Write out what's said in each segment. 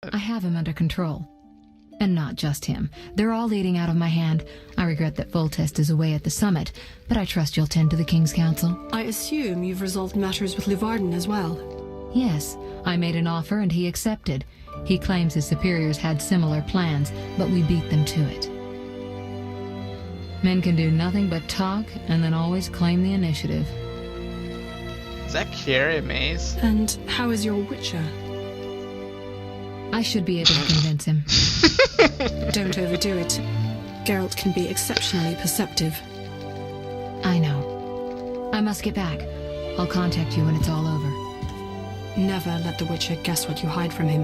I have him under control. And not just him. They're all leading out of my hand. I regret that Foltest is away at the summit, but I trust you'll tend to the King's Council. I assume you've resolved matters with Luvarden as well. Yes, I made an offer and he accepted. He claims his superiors had similar plans, but we beat them to it. Men can do nothing but talk and then always claim the initiative. Is that Carrie Maze? And how is your Witcher? I should be able to convince him. Don't overdo it. Geralt can be exceptionally perceptive. I know. I must get back. I'll contact you when it's all over. Never let the Witcher guess what you hide from him.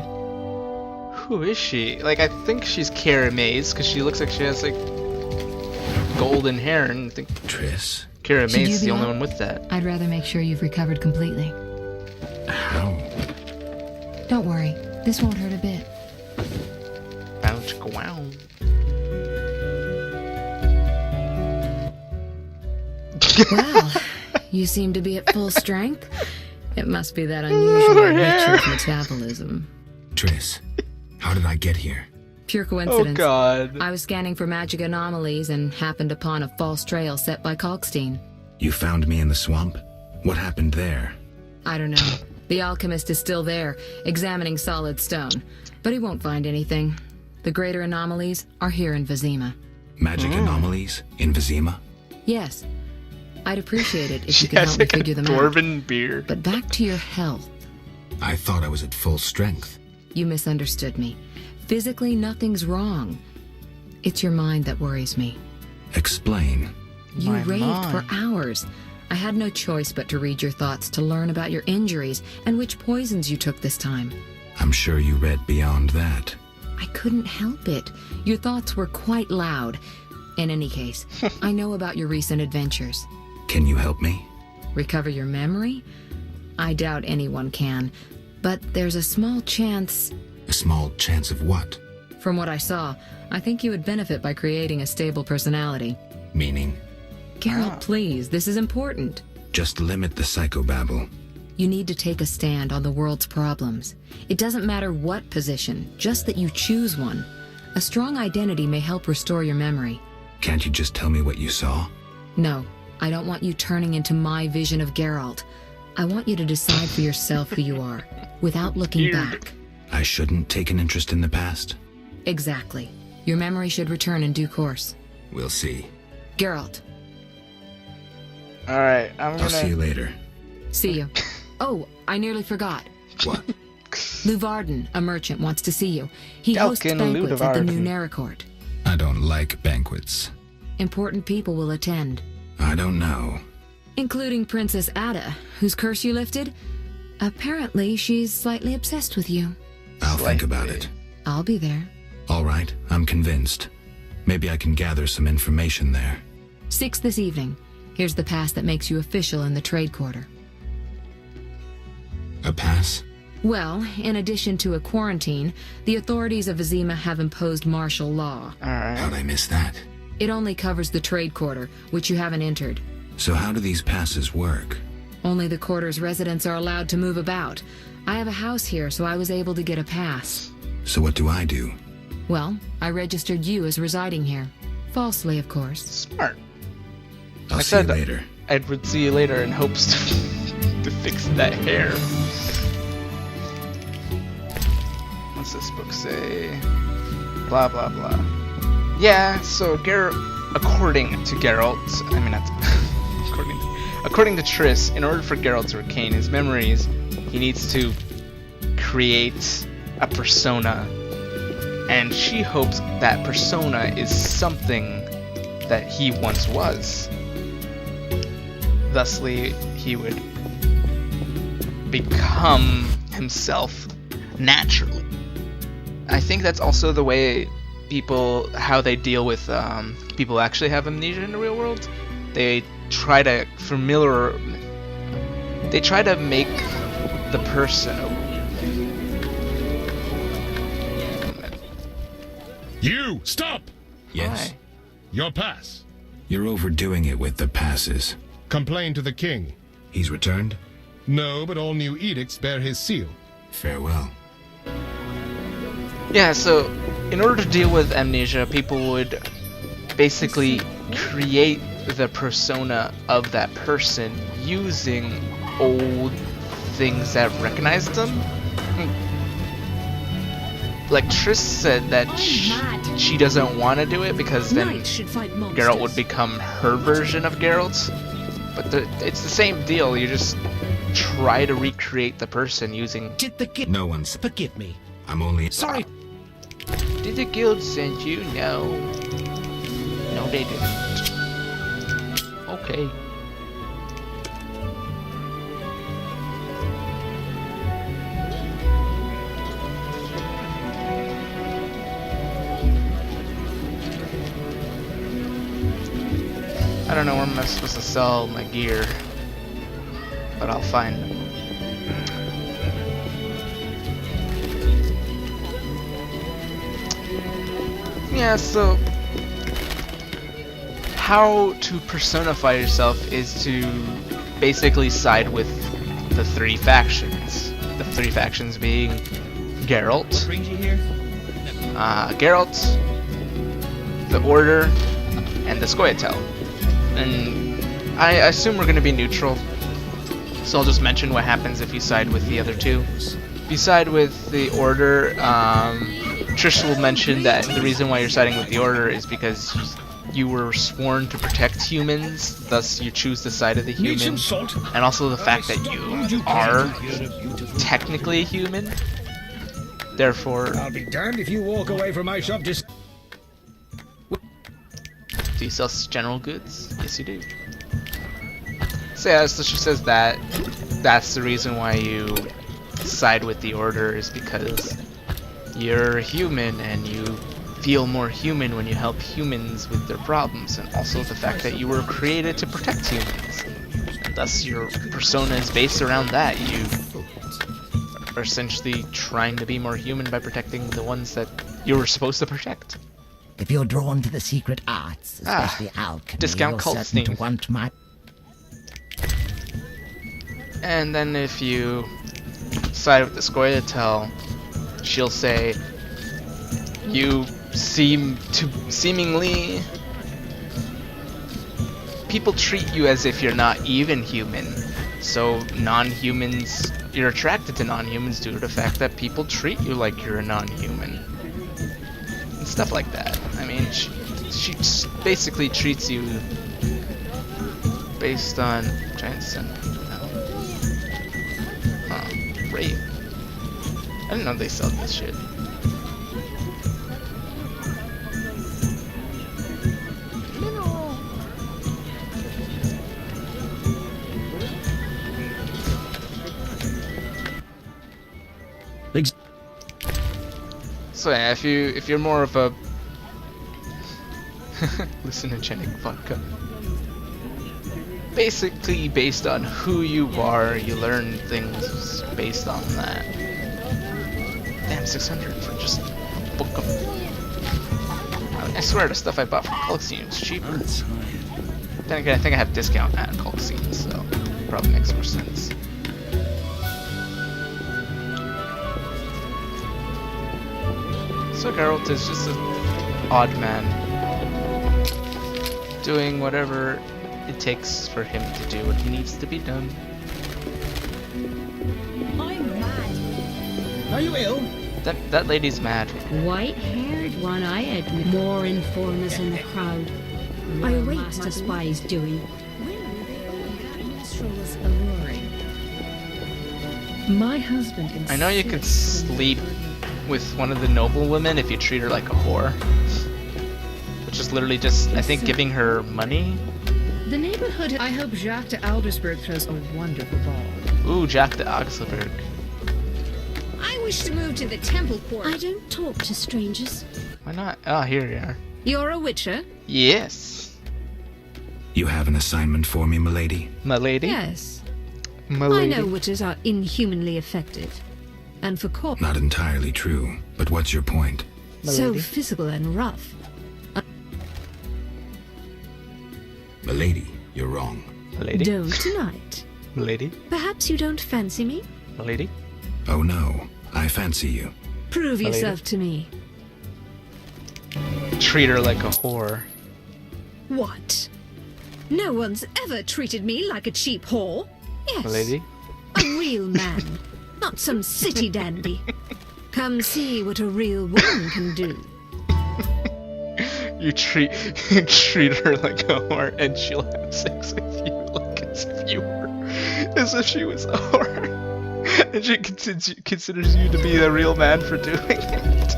Who is she? Like, I think she's Carrie Maze, because she looks like she has, like, golden hair, and I think Triss? Carrie Should Maze you is the be only out? one with that. I'd rather make sure you've recovered completely. How? Don't worry. This won't hurt a bit. Bounce, wow. Well, you seem to be at full strength. It must be that unusual Witcher's metabolism. Triss, how did I get here? Pure Oh coincidence. god. I was scanning for magic anomalies and happened upon a false trail set by Kalkstein. You found me in the swamp? What happened there? I don't know. The alchemist is still there, examining solid stone. But he won't find anything. The greater anomalies are here in Vizima. Magic anomalies in Vizima? Yes. I'd appreciate it if She you could has help me like a figure them out. dwarven beard. But back to your health. I thought I was at full strength. You misunderstood me. Physically, nothing's wrong. It's your mind that worries me. Explain. You My raved mind. for hours. I had no choice but to read your thoughts to learn about your injuries and which poisons you took this time. I'm sure you read beyond that. I couldn't help it. Your thoughts were quite loud. In any case, I know about your recent adventures. Can you help me? Recover your memory? I doubt anyone can, but there's a small chance. A small chance of what? From what I saw, I think you would benefit by creating a stable personality. Meaning? Geralt, please, this is important. Just limit the psychobabble. You need to take a stand on the world's problems. It doesn't matter what position, just that you choose one. A strong identity may help restore your memory. Can't you just tell me what you saw? No, I don't want you turning into my vision of Geralt. I want you to decide for yourself who you are, without looking Weird. back. I shouldn't take an interest in the past? Exactly. Your memory should return in due course. We'll see. Geralt, Alright, I'm I'll see you gonna... later. see you. Oh, I nearly forgot. What? Luvarden, a merchant, wants to see you. He hosts Delkin banquets at the new Luvarden. Neracourt. I don't like banquets. Important people will attend, I don't know. including Princess Ada, whose curse you lifted. Apparently, she's slightly obsessed with you. I'll think Slightly. about it. I'll be there. All right, I'm convinced. Maybe I can gather some information there. 6 this evening. Here's the pass that makes you official in the trade quarter. A pass? Well, in addition to a quarantine, the authorities of Vizima have imposed martial law. Alright. How'd I miss that? It only covers the trade quarter, which you haven't entered. So how do these passes work? Only the quarter's residents are allowed to move about. I have a house here, so I was able to get a pass. So what do I do? Well, I registered you as residing here. Falsely, of course. Smart. I'll I see you said- later. I would see you later in hopes to fix that hair. What's this book say? Blah blah blah. Yeah, so according to Geralt, I mean not according to Triss, in order for Geralt to regain his memories, he needs to create a persona. And she hopes that persona is something that he once was. Thusly, he would become himself naturally. I think that's also the way how they deal with people who actually have amnesia in the real world. They try to make the person. You! Stop! Yes? Why? Your pass. You're overdoing it with the passes. Complain to the king. He's returned? No, but all new edicts bear his seal. Farewell. Yeah, so in order to deal with amnesia, people would basically create the persona of that person using old things that recognize them. Like Triss said that she doesn't want to do it because then Geralt would become her version of Geralt. But it's the same deal. You just try to recreate the person using. No one's. Forgive me. I'm only. Sorry. Did the guild send you? No. No, they didn't. Okay. I don't know where I'm supposed to sell my gear, but I'll find them. Yeah, so how to personify yourself is to basically side with the three factions. The three factions being Geralt, Brings you here? Geralt, the Order, and the Scoia'tael. And I assume we're going to be neutral, so I'll just mention what happens if you side with the other two. If you side with the Order, Trish will mention that the reason why you're siding with the Order is because you were sworn to protect humans, thus you choose the side of the human, and also the fact that you are technically a human. Therefore, I'll be damned if you walk away from my shop just... do you sell general goods? Yes, you do. So yeah, so she says that that's the reason why you side with the Order, is because you're human and you feel more human when you help humans with their problems, and also the fact that you were created to protect humans, and thus your persona is based around that. You are essentially trying to be more human by protecting the ones that you were supposed to protect. If you're drawn to the secret arts, especially alchemy, discount you're cult certain to theme. want my... And then if you side with the Scoia'tael, she'll say, you seemingly people treat you as if you're not even human. So non-humans, you're attracted to non-humans due to the fact that people treat you like you're a non-human. And stuff like that. I mean, she basically treats you based on giant sin. Huh. Great. I didn't know they sell this shit. So yeah, if you're more of a hallucinogenic vodka, basically based on who you are, you learn things based on that. Damn, 600 for just a book of. I swear the stuff I bought from Coliseum is cheaper. Then again, I think I have discount at Coliseum, so it probably makes more sense. So Geralt is just an odd man, doing whatever it takes for him to do what he needs to be done. I'm mad. Are you ill? That lady's mad. White-haired, one-eyed, more informers in the crowd. I await Master my Spy's doing. That minstrel was alluring. My husband insists. I know you could sleep with one of the noble women if you treat her like a whore, which is literally just, I think, giving her money. The neighborhood. I hope Jacques de Aldersberg throws a wonderful ball. Ooh, Jack de Augsburg. I wish to move to the temple court. I don't talk to strangers. Why not? Ah, here you are. You're a witcher? Yes, You have an assignment for me, milady? my lady. Yes. My I lady. know witches are inhumanly effective. And for corp Not entirely true, but what's your point? so lady. physical and rough. Milady, you're wrong. My lady. Don't tonight. My lady. Perhaps you don't fancy me? My lady. Oh no, I fancy you. Prove lady. yourself to me. Treat her like a whore. What? No one's ever treated me like a cheap whore. Yes. Lady? A real man, not some city dandy. Come see what a real woman can do. You treat her like a whore and she'll have sex with you like as if she was a whore. And she considers you to be a real man for doing it.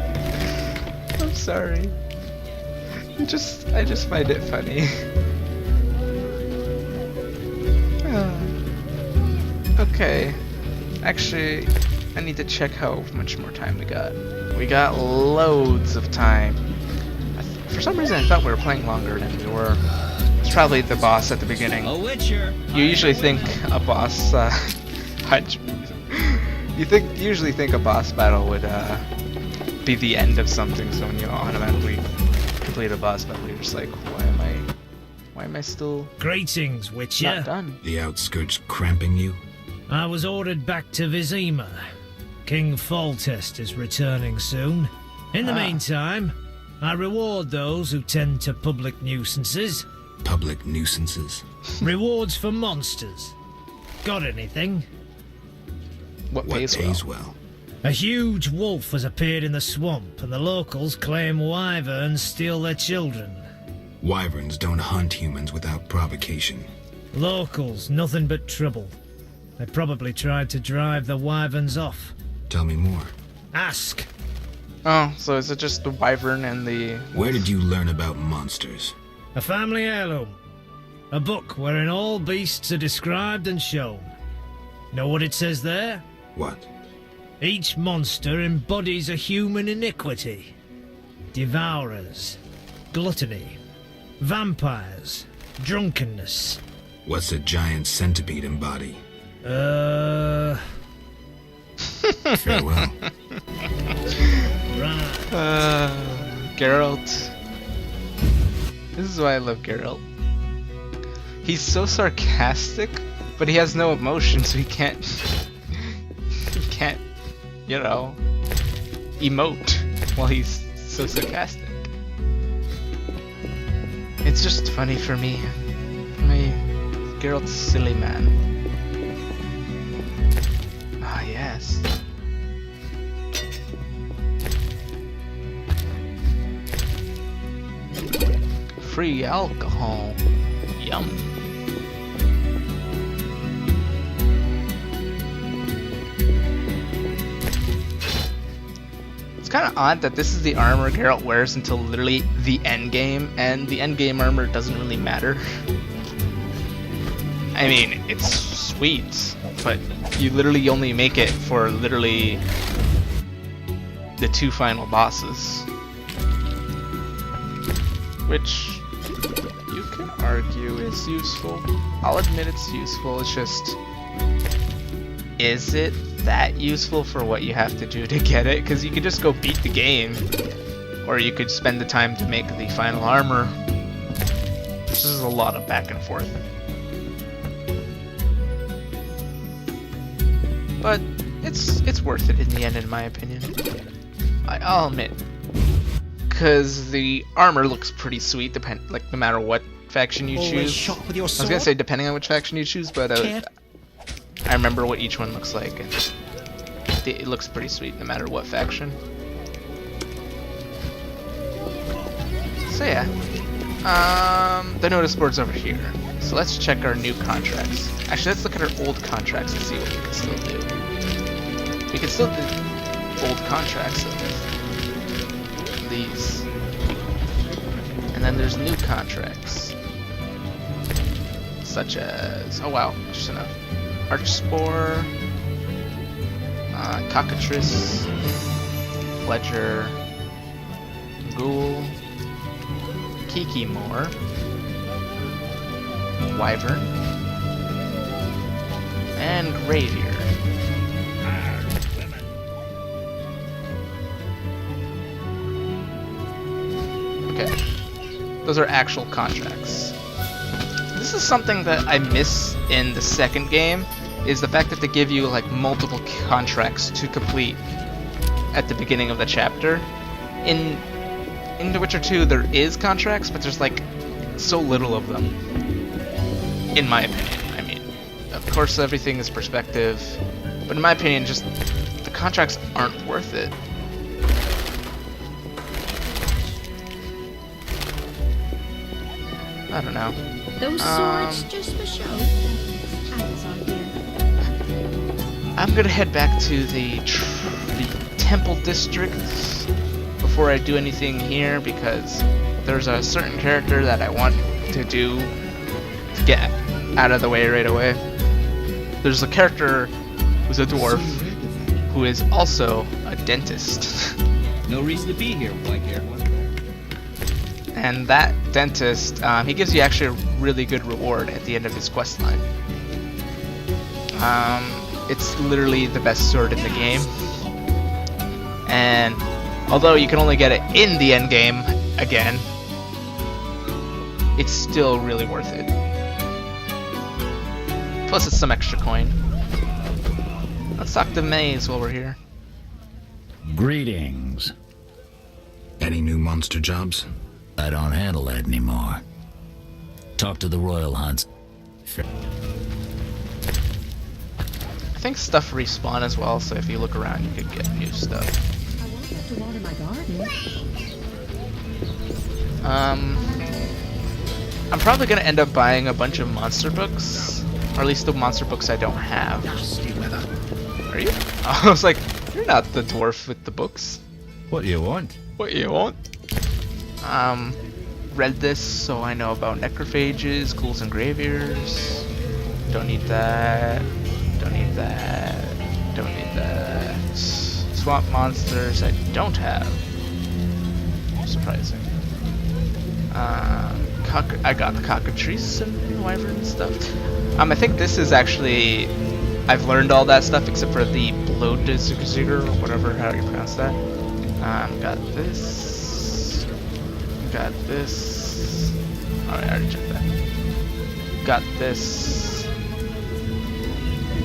I'm sorry. I just find it funny. Okay. Actually, I need to check how much more time we got. We got loads of time. For some reason, I thought we were playing longer than we were. It's probably the boss at the beginning. A witcher. You usually think a boss usually think a boss battle would be the end of something, so when you automatically complete a boss battle, you're just like, why am I still Greetings, Witcher. not done? The outskirts cramping you? I was ordered back to Vizima. King Foltest is returning soon. In the meantime, I reward those who tend to public nuisances. Public nuisances? Rewards for monsters. Got anything? What What pays pays well? well? A huge wolf has appeared in the swamp, and the locals claim wyverns steal their children. Wyverns don't hunt humans without provocation. Locals, nothing but trouble. They probably tried to drive the wyverns off. Tell me more. Ask. Oh, so is it just the wyvern and the... Where did you learn about monsters? A family heirloom. A book wherein all beasts are described and shown. Know what it says there? What? Each monster embodies a human iniquity. Devourers, gluttony, vampires, drunkenness. What's a giant centipede embody? Farewell. Right. Geralt. This is why I love Geralt. He's so sarcastic, but he has no emotion, so he can't, you know, emote while he's so sarcastic. It's just funny for me. Geralt's silly man. Ah, yes. Free alcohol. Yum. It's kind of odd that this is the armor Geralt wears until literally the end game, and the end game armor doesn't really matter. I mean, it's sweet, but you literally only make it for literally the 2 final bosses. Which you can argue is useful. I'll admit it's useful, it's just... Is it that useful for what you have to do to get it? Because you could just go beat the game. Or you could spend the time to make the final armor. This is a lot of back and forth. But it's worth it in the end, in my opinion. I'll admit. Because the armor looks pretty sweet, like no matter what faction you choose. Shot with your I was gonna say depending on which faction you choose, but I remember what each one looks like, and it looks pretty sweet no matter what faction. So yeah, the notice board's over here. So let's check our new contracts. Actually, let's look at our old contracts and see what we can still do. We can still do old contracts of these. And then there's new contracts. Such as, oh wow, just enough. Archspore, Cockatrice, Fledger, Ghoul, Kikimore, Wyvern, and Gravier. Okay, those are actual contracts. This is something that I miss in the second game, is the fact that they give you like multiple contracts to complete at the beginning of the chapter. In The Witcher 2, there is contracts, but there's like so little of them, in my opinion. I mean, of course everything is perspective, but in my opinion, just the contracts aren't worth it. I don't know. Those swords just for show. Apples on here. I'm gonna head back to the temple district before I do anything here, because there's a certain character that I want to do to get out of the way right away. There's a character who's a dwarf who is also a dentist. No reason to be here, black hair. And that dentist, he gives you actually a really good reward at the end of his quest line. It's literally the best sword in the game. And although you can only get it in the end game again, it's still really worth it. Plus it's some extra coin. Let's talk to Maze while we're here. Greetings. Any new monster jobs? I don't handle that anymore. Talk to the Royal Hunts. I think stuff respawn as well, so if you look around you could get new stuff. I won't have to water my garden. I'm probably gonna end up buying a bunch of monster books, or at least the monster books I don't have. Are you? I was like, you're not the dwarf with the books. What do you want? What you want? Read this, so I know about necrophages, ghouls and graveyears. Don't need that. Don't need that. Don't need that. Swamp monsters I don't have. Surprising. I got the cockatrice and wyvern stuff. I think this is actually, I've learned all that stuff except for the blodizigger or whatever, how you pronounce that. Got this. Got this. Alright, I already checked that. Got this.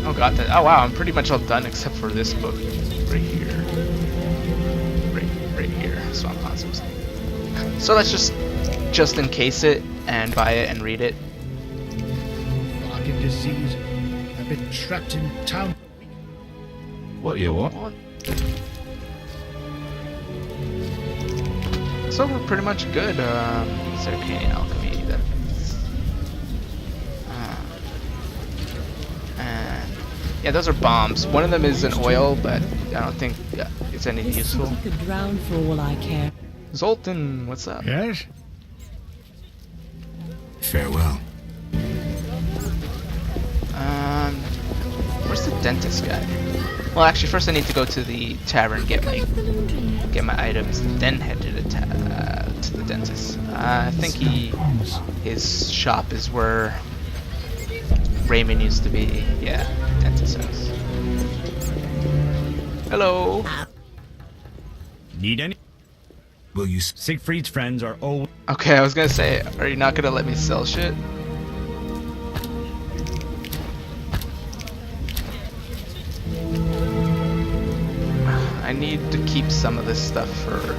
Oh, got that. Oh wow, I'm pretty much all done except for this book right here. Right here. Swamp Monsters. So let's just in case it and buy it and read it. Fucking disease. I've been trapped in town. What do you want? So we're pretty much good. Arcane alchemy. That's, and yeah, those are bombs. One of them is an oil, but I don't think it's any useful. Could drown for all I care. Zoltan, what's up? Yes? Farewell. Where's the dentist guy? Well, actually, first I need to go to the tavern, get my items, then head to the dentist. I think his shop is where Raymond used to be. Yeah, dentist house. Hello. Need any? Will you Siegfried's friends are old. Okay, I was gonna say, are you not gonna let me sell shit? I need to keep some of this stuff for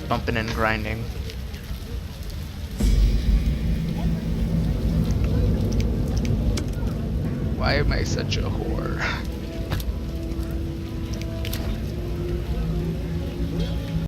bumping and grinding. Why am I such a whore?